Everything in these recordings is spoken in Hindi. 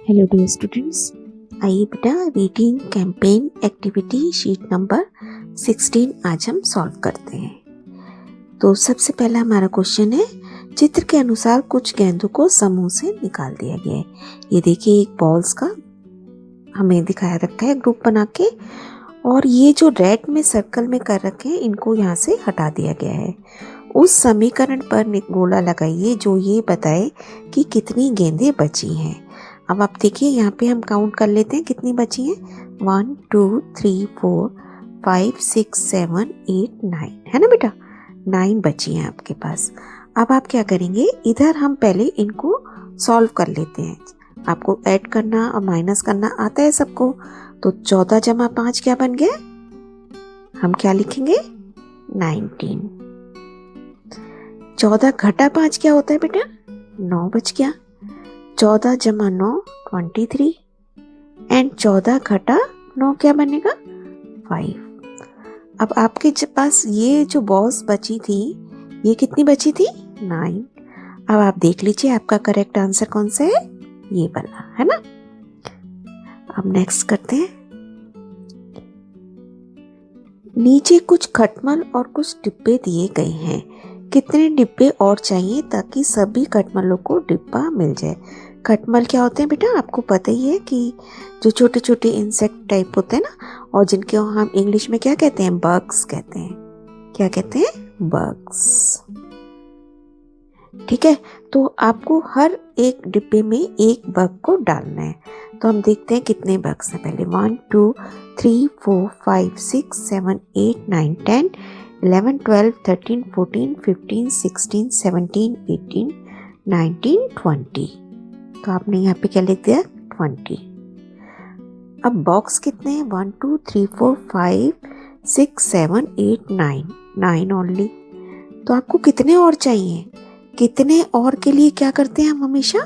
हेलो डियर स्टूडेंट्स, आइए बेटा reading campaign activity sheet number 16 आज हम सॉल्व करते हैं। तो सबसे पहला हमारा क्वेश्चन है, चित्र के अनुसार कुछ गेंदों को समूह से निकाल दिया गया है। ये देखिए एक बॉल्स का हमें दिखाया रखा है ग्रुप बना के, और ये जो रेड में सर्कल में कर रखे हैं इनको यहाँ से हटा दिया गया है। उस समीकरण पर गोला लगाइए जो ये बताए कि कितनी गेंदें बची हैं। अब आप देखिए यहाँ पे हम काउंट कर लेते हैं कितनी बची हैं। 1 2 3 4 5 6 7 8 9 है ना बेटा, 9 बची हैं आपके पास। अब आप क्या करेंगे, इधर हम पहले इनको सॉल्व कर लेते हैं। आपको ऐड करना और माइनस करना आता है सबको, तो 14 जमा 5 क्या बन गया, हम क्या लिखेंगे 19। 14 घटा 5 क्या होता है बेटा, 9 बच गया। 14 जमा 9 23 एंड 14 घटा 9 क्या बनेगा 5। अब आपके पास ये जो बॉल्स बची थी ये कितनी बची थी 9। अब आप देख लीजिए आपका करेक्ट आंसर कौन सा है, ये वाला है ना। अब नेक्स्ट करते हैं, नीचे कुछ खटमल और कुछ डिब्बे दिए गए हैं। कितने डिब्बे और चाहिए ताकि सभी खटमलों को डिब्बा मिल जाए। खटमल क्या होते हैं बेटा, आपको पता ही है कि जो छोटे छोटे इंसेक्ट टाइप होते हैं ना, और जिनके हम इंग्लिश में क्या कहते हैं, बग्स कहते हैं। क्या कहते हैं, बग्स। ठीक है, तो आपको हर एक डिब्बे में एक बग को डालना है। तो हम देखते हैं कितने बग्स हैं पहले। 1 2 3 4 5 6 7 8 9 10 11 12 13 14 15 16 17 18 19 20। तो आपने यहाँ पे क्या लिख दिया 20। अब बॉक्स कितने हैं, 1 2 3 4 5 6 7 8 9 9 ओनली। तो आपको कितने और चाहिए, कितने और के लिए क्या करते हैं हम हमेशा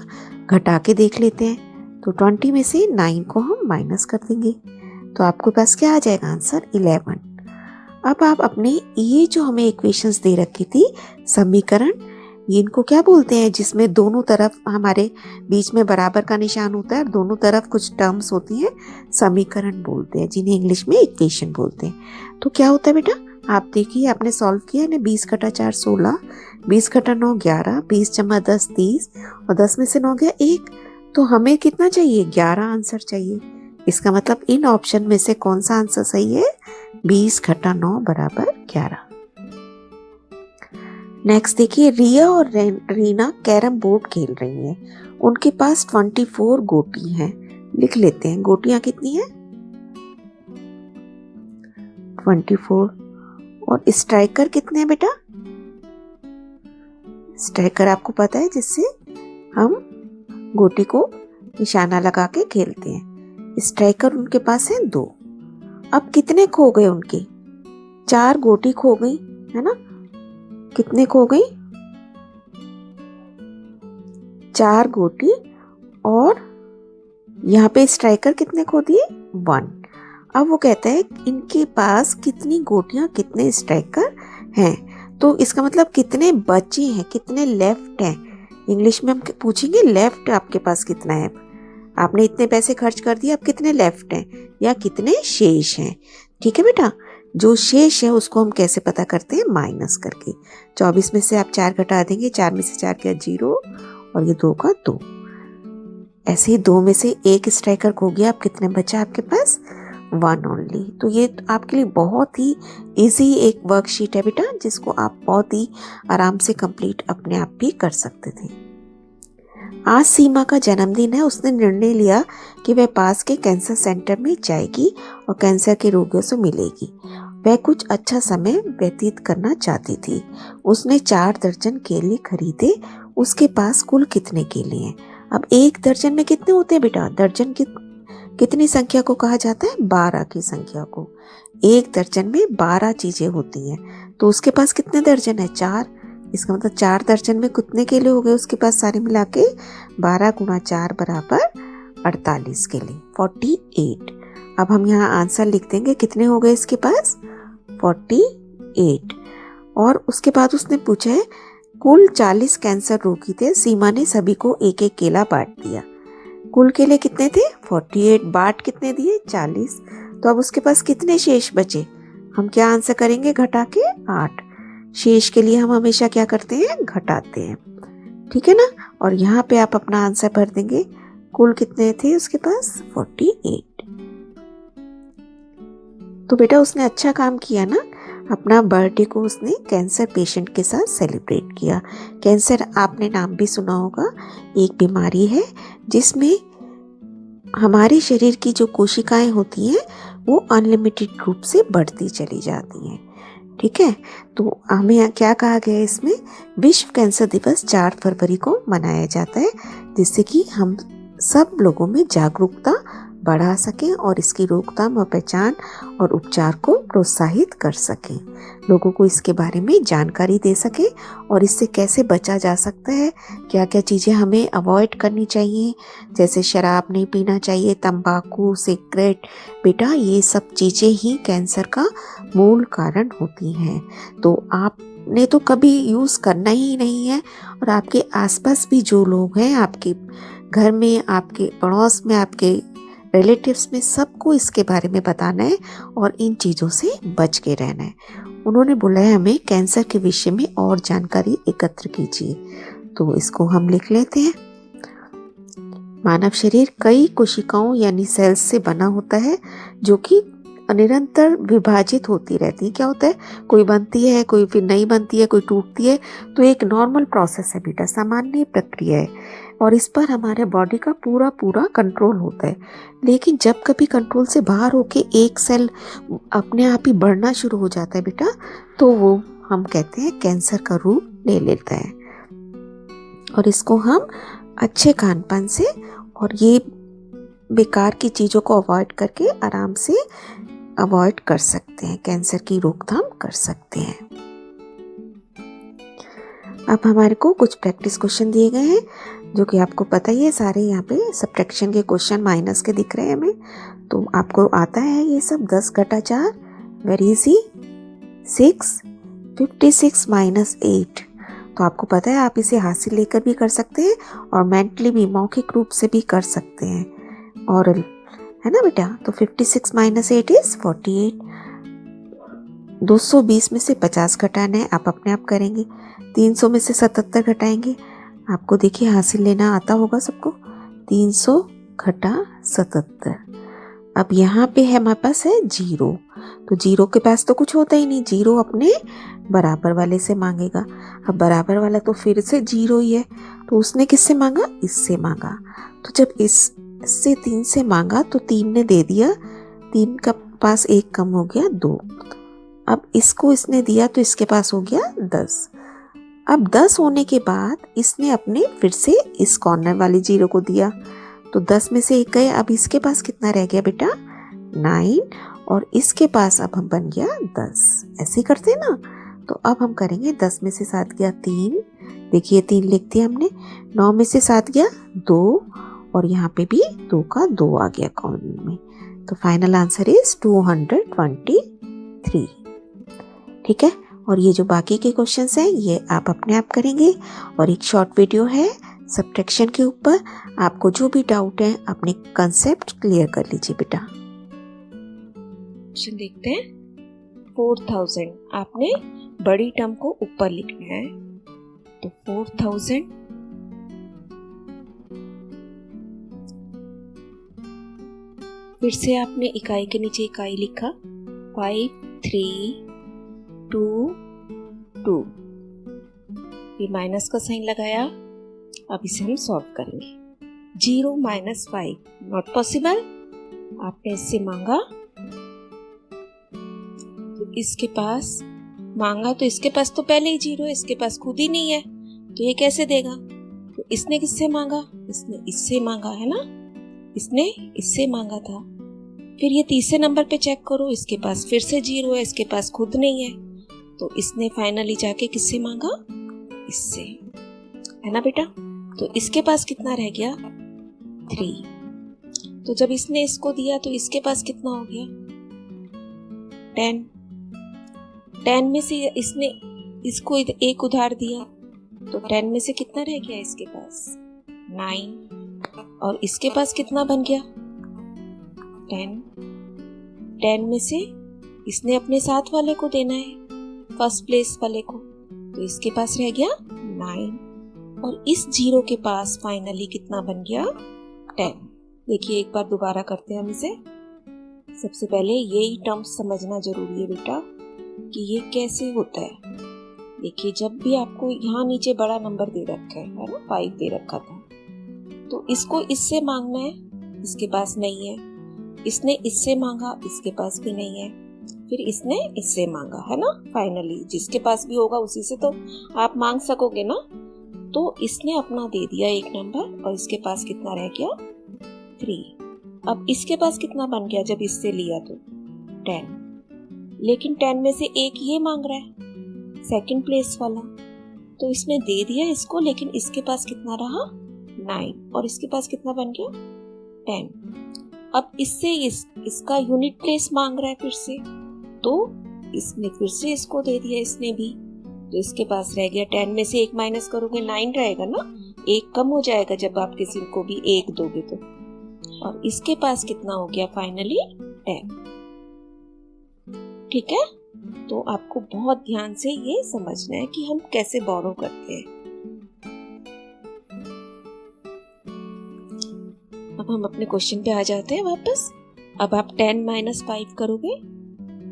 घटा के देख लेते हैं। तो 20 में से 9 को हम माइनस कर देंगे, तो आपके पास क्या आ जाएगा आंसर 11। अब आप अपने ये जो हमें इक्वेशंस दे रखी थी समीकरण, इनको क्या बोलते हैं, जिसमें दोनों तरफ हमारे बीच में बराबर का निशान होता है और दोनों तरफ कुछ टर्म्स होती हैं, समीकरण बोलते हैं, जिन्हें इंग्लिश में इक्वेशन बोलते हैं। तो क्या होता है बेटा, आप देखिए आपने सॉल्व किया है ना, 20 घटा 4 16, 20 घटा 9 11, 20 जमा 10 30 और 10 में से 9 गया 1। तो हमें कितना चाहिए, 11 आंसर चाहिए। इसका मतलब इन ऑप्शन में से कौन सा आंसर सही है, 20 घटा 9 बराबर 11। नेक्स्ट देखिए, रिया और रीना कैरम बोर्ड खेल रही हैं। उनके पास 24 गोटी हैं। लिख लेते हैं गोटियां कितनी हैं, 24। और स्ट्राइकर कितने हैं बेटा, स्ट्राइकर आपको पता है जिससे हम गोटी को निशाना लगा के खेलते हैं। स्ट्राइकर उनके पास है 2। अब कितने खो गए उनके, 4 गोटी खो गई है ना। कितने खो गई, 4 गोटी। और यहाँ पे स्ट्राइकर कितने खो दिए 1। अब वो कहता है इनके पास कितनी गोटियां कितने स्ट्राइकर हैं। तो इसका मतलब कितने बचे हैं, कितने लेफ्ट हैं। इंग्लिश में हम पूछेंगे लेफ्ट आपके पास कितना है। आपने इतने पैसे खर्च कर दिए, अब कितने लेफ्ट हैं या कितने शेष हैं। ठीक है बेटा, जो शेष है उसको हम कैसे पता करते हैं, माइनस करके। 24 में से आप 4 घटा देंगे, 4 में से 4 क्या 0 और ये 2 का 2। ऐसे ही 2 में से 1 स्ट्राइकर खो गया, अब कितने बचा आपके पास 1 ओनली। तो ये आपके लिए बहुत ही इजी एक वर्कशीट है बेटा, जिसको आप बहुत ही आराम से कंप्लीट अपने आप भी कर सकते थे। आज सीमा का जन्मदिन है। उसने निर्णय लिया कि वह पास के कैंसर सेंटर में जाएगी और कैंसर के रोगियों से मिलेगी। वह कुछ अच्छा समय व्यतीत करना चाहती थी। उसने 4 दर्जन केले खरीदे। उसके पास कुल कितने केले हैं। अब 1 दर्जन में कितने होते हैं बेटा, दर्जन कितनी संख्या को कहा जाता है, 12 की संख्या को। 1 दर्जन में 12 चीजें होती हैं, तो उसके पास कितने दर्जन है 4। इसका मतलब 4 दर्जन में कितने केले हो गए उसके पास, सारे मिला के 12 गुणा 4 बराबर 48 केले, 48। अब हम यहाँ आंसर लिख देंगे, कितने हो गए इसके पास 48। और उसके बाद उसने पूछा है कुल 40 कैंसर रोगी थे। सीमा ने सभी को एक एक केला बांट दिया। कुल के लिए कितने थे 48, बाट कितने दिए 40। तो अब उसके पास कितने शेष बचे, हम क्या आंसर करेंगे घटा के 8। शेष के लिए हम हमेशा क्या करते हैं घटाते हैं, ठीक है ना। और यहाँ पे आप अपना आंसर भर देंगे, कुल कितने थे उसके पास 48। तो बेटा उसने अच्छा काम किया ना, अपना बर्थडे को उसने कैंसर पेशेंट के साथ सेलिब्रेट किया। कैंसर आपने नाम भी सुना होगा, एक बीमारी है जिसमें हमारे शरीर की जो कोशिकाएं होती हैं वो अनलिमिटेड रूप से बढ़ती चली जाती हैं, ठीक है। तो हमें क्या कहा गया है इसमें, विश्व कैंसर दिवस 4 फरवरी को मनाया जाता है, जिससे कि हम सब लोगों में जागरूकता बढ़ा सकें और इसकी रोकथाम और पहचान और उपचार को प्रोत्साहित कर सकें, लोगों को इसके बारे में जानकारी दे सकें और इससे कैसे बचा जा सकता है, क्या क्या चीज़ें हमें अवॉइड करनी चाहिए, जैसे शराब नहीं पीना चाहिए, तंबाकू, सिगरेट। बेटा ये सब चीज़ें ही कैंसर का मूल कारण होती हैं। तो आपने तो कभी यूज़ करना ही नहीं है, और आपके आसपास भी जो लोग हैं, आपके घर में, आपके पड़ोस में, आपके रिलेटिव्स में, सबको इसके बारे में बताना है और इन चीज़ों से बच के रहना है। उन्होंने बोला है हमें कैंसर के विषय में और जानकारी एकत्र कीजिए, तो इसको हम लिख लेते हैं। मानव शरीर कई कोशिकाओं यानी सेल्स से बना होता है जो कि निरंतर विभाजित होती रहती है। क्या होता है, कोई बनती है, कोई फिर नहीं बनती है, कोई टूटती है। तो एक नॉर्मल प्रोसेस है बेटा, सामान्य प्रक्रिया है, और इस पर हमारे बॉडी का पूरा कंट्रोल होता है। लेकिन जब कभी कंट्रोल से बाहर होके एक सेल अपने आप ही बढ़ना शुरू हो जाता है बेटा, तो वो हम कहते हैं कैंसर का रूप ले लेता है। और इसको हम अच्छे खान पान से और ये बेकार की चीज़ों को अवॉइड करके आराम से अवॉइड कर सकते हैं, कैंसर की रोकथाम कर सकते हैं। अब हमारे को कुछ प्रैक्टिस क्वेश्चन दिए गए हैं जो कि आपको पता ही है, सारे यहाँ पे सब्ट्रैक्शन के क्वेश्चन माइनस के दिख रहे हैं हमें, तो आपको आता है ये सब। 10 घटा 4 वेरी इजी, 6, 56 माइनस 8। तो आपको पता है आप इसे हाथ से लेकर भी कर सकते हैं और मेंटली भी, मौखिक रूप से भी कर सकते हैं, और है ना बेटा। तो 56 माइनस 8 इज 48। 220 में से 50 घटाना है, आप अपने आप करेंगे। 300 में से 77 घटाएंगे, आपको देखिए हासिल लेना आता होगा सबको। 300 घटा 77। अब यहाँ पे है हमारे पास है 0, तो 0 के पास तो कुछ होता ही नहीं, 0 अपने बराबर वाले से मांगेगा। अब बराबर वाला तो फिर से 0 ही है, तो उसने किससे मांगा, इससे मांगा। तो जब इससे 3 से मांगा तो 3 ने दे दिया, 3 का पास 1 कम हो गया 2। अब इसको इसने दिया तो इसके पास हो गया 10। अब 10 होने के बाद इसने अपने फिर से इस कॉर्नर वाली 0 को दिया, तो 10 में से 1 गए। अब इसके पास कितना रह गया बेटा 9, और इसके पास अब हम बन गया 10। ऐसे ही करते हैं ना। तो अब हम करेंगे 10 में से 7 गया 3, देखिए 3 लिख दिया हमने। 9 में से 7 गया 2, और यहाँ पे भी 2 का 2 आ गया कॉर्नर में। तो फाइनल आंसर इज 223, ठीक है। और ये जो बाकी के क्वेश्चंस हैं ये आप अपने आप करेंगे, और एक शॉर्ट वीडियो है सब्ट्रैक्शन के ऊपर। आपको जो भी डाउट है अपने कंसेप्ट क्लियर कर लीजिए बेटा। क्वेश्चन देखते हैं। 4000 आपने बड़ी टर्म को ऊपर लिखना है, तो 4000 फिर से आपने इकाई के नीचे इकाई लिखा, 5322, ये माइनस का साइन लगाया। अब इसे हम सॉल्व करेंगे। 0 माइनस 5 नॉट पॉसिबल, आपने इससे मांगा तो इसके पास मांगा, तो इसके पास तो पहले ही 0 है, इसके पास खुद ही नहीं है, तो ये कैसे देगा। तो इसने किससे मांगा, इसने इससे मांगा है ना, इसने इससे मांगा था। फिर ये तीसरे नंबर पे चेक करो, इसके पास फिर से 0 है, इसके पास खुद नहीं है, तो इसने फाइनली जाके किससे मांगा, इससे, है ना बेटा। तो इसके पास कितना रह गया 3। तो जब इसने इसको दिया तो इसके पास कितना हो गया 10। 10 में से इसने इसको एक उधार दिया, तो 10 में से कितना रह गया इसके पास 9। और इसके पास कितना बन गया 10। 10 में से इसने अपने साथ वाले को देना है, फर्स्ट प्लेस वाले को, तो इसके पास रह गया 9 और इस 0 के पास फाइनली कितना बन गया 10। देखिए एक बार दोबारा करते हैं हम इसे। सबसे पहले यही टर्म्स समझना जरूरी है बेटा कि ये कैसे होता है। देखिए जब भी आपको यहाँ नीचे बड़ा नंबर दे रखा है ना, 5 दे रखा था, तो इसको इससे मांगना है, इसके पास नहीं है। इसने इससे मांगा, इसके पास भी नहीं है। फिर इसने इससे मांगा, है ना। फाइनली जिसके पास भी होगा उसी से तो आप मांग सकोगे ना। तो इसने अपना दे दिया एक नंबर और इसके पास कितना रह गया 3। अब इसके पास कितना बन गया जब इससे लिया तो 10, लेकिन 10 में से एक ये मांग रहा है सेकंड प्लेस वाला, तो इसने दे दिया इसको, लेकिन इसके पास कितना रहा 9 और इसके पास कितना बन गया 10। अब इससे इसका यूनिट प्लेस मांग रहा है फिर से, तो इसने फिर से इसको दे दिया इसने भी, तो इसके पास रह गया 10 में से 1 माइनस करोगे 9 रहेगा ना, 1 कम हो जाएगा जब आप किसी को भी 1 दोगे तो। और इसके पास कितना हो गया फाइनली 10। ठीक है, तो आपको बहुत ध्यान से ये समझना है कि हम कैसे बोरो करते हैं। अब हम अपने क्वेश्चन पे आ जाते हैं वापस। अब आप 10 माइनस 5 करोगे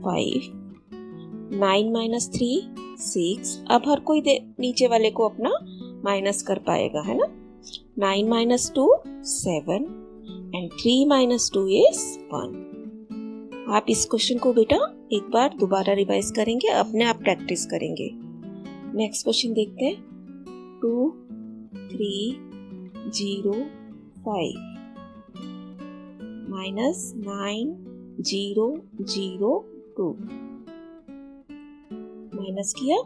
5, 9 माइनस 3 6। अब हर कोई नीचे वाले को अपना माइनस कर पाएगा, है ना। 9 माइनस 2 7 एंड 3 माइनस 2 इज 1। आप इस क्वेश्चन को बेटा एक बार दोबारा रिवाइज करेंगे, अपने आप प्रैक्टिस करेंगे। नेक्स्ट क्वेश्चन देखते हैं। 2 3 0 5 माइनस 9 0 0 2 माइनस किया।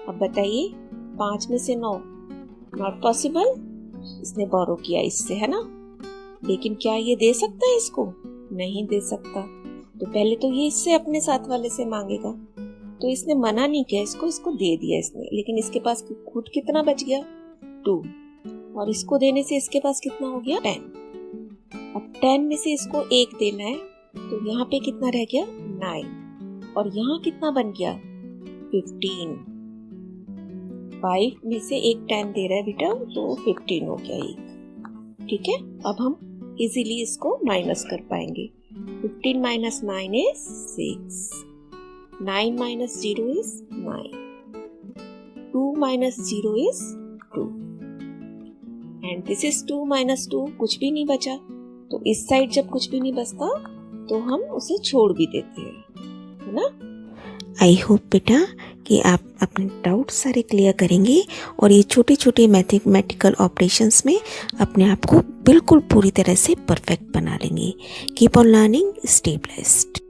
अब बताइए 5 में से 9 नॉट पॉसिबल, इसने बोरो किया इससे, है ना। लेकिन क्या ये दे सकता है इसको? नहीं दे सकता। तो पहले तो ये इससे अपने साथ वाले से मांगेगा, तो इसने मना नहीं किया इसको दे दिया इसने। लेकिन इसके पास खुद कितना बच गया 2 और इसको देने से इसके पास कितना हो गया 10। अब 10 में से इसको 1 देना है, तो यहाँ पे कितना रह गया 9 और यहाँ कितना बन गया 15। 5 में से एक 10 दे रहा है बेटा, तो 15 हो गया एक। ठीक है, अब हम इजीली इसको माइनस कर पाएंगे। 15 minus 9 is 6, 9 minus 0 is 9, 2 minus 0 is 2 and this is 2 minus 2, कुछ भी नहीं बचा। तो इस साइड जब कुछ भी नहीं बचता तो हम उसे छोड़ भी देते हैं, है ना। आई होप बेटा कि आप अपने डाउट सारे क्लियर करेंगे और ये छोटे छोटे मैथमेटिकल ऑपरेशंस में अपने आप को बिल्कुल पूरी तरह से परफेक्ट बना लेंगे। Keep on learning, stay blessed.